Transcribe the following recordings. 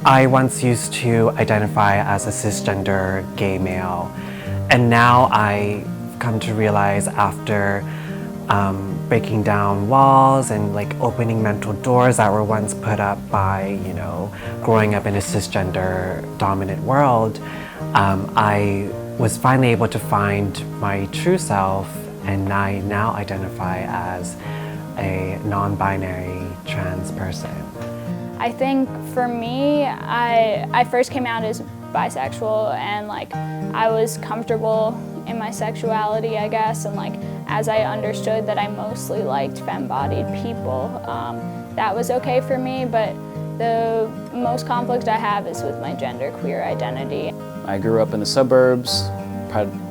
I once used to identify as a cisgender gay male, and now I come to realize after breaking down walls and like opening mental doors that were once put up by, growing up in a cisgender dominant world, I was finally able to find my true self, and I now identify as a non-binary trans person. I think for me, I first came out as bisexual, and I was comfortable in my sexuality, I guess, and as I understood that I mostly liked femme-bodied people, that was okay for me, but the most conflict I have is with my genderqueer identity. I grew up in the suburbs,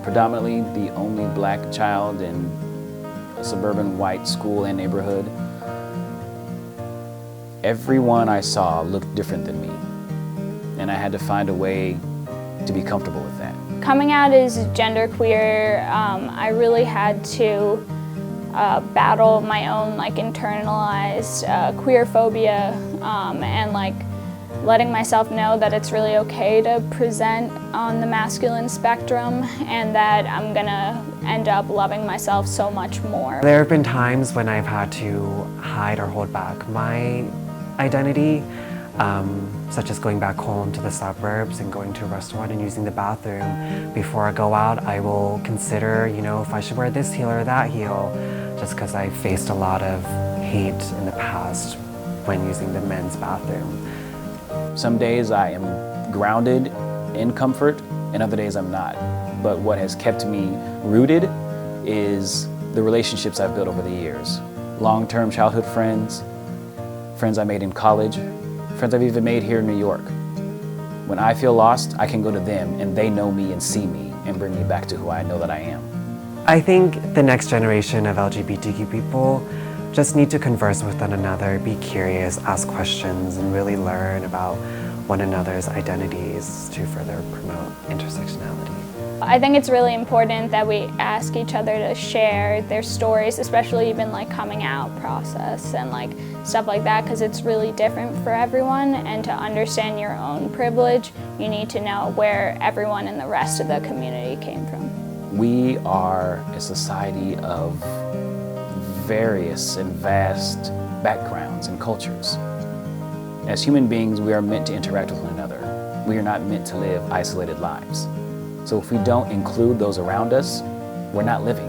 predominantly the only black child in a suburban white school and neighborhood. Everyone I saw looked different than me, and I had to find a way to be comfortable with that. Coming out as genderqueer, I really had to battle my own internalized queer phobia, and letting myself know that it's really okay to present on the masculine spectrum, and that I'm gonna end up loving myself so much more. There have been times when I've had to hide or hold back my identity, such as going back home to the suburbs and going to a restaurant and using the bathroom. Before I go out, I will consider, if I should wear this heel or that heel, just because I faced a lot of hate in the past when using the men's bathroom. Some days I am grounded in comfort, and other days I'm not. But what has kept me rooted is the relationships I've built over the years. Long-term childhood friends, friends I made in college, friends I've even made here in New York. When I feel lost, I can go to them, and they know me and see me and bring me back to who I know that I am. I think the next generation of LGBTQ people just need to converse with one another, be curious, ask questions, and really learn about one another's identities to further promote intersectionality. I think it's really important that we ask each other to share their stories, especially even coming out process and stuff like that, because it's really different for everyone, and to understand your own privilege, you need to know where everyone in the rest of the community came from. We are a society of various and vast backgrounds and cultures. As human beings, we are meant to interact with one another. We are not meant to live isolated lives. So if we don't include those around us, we're not living.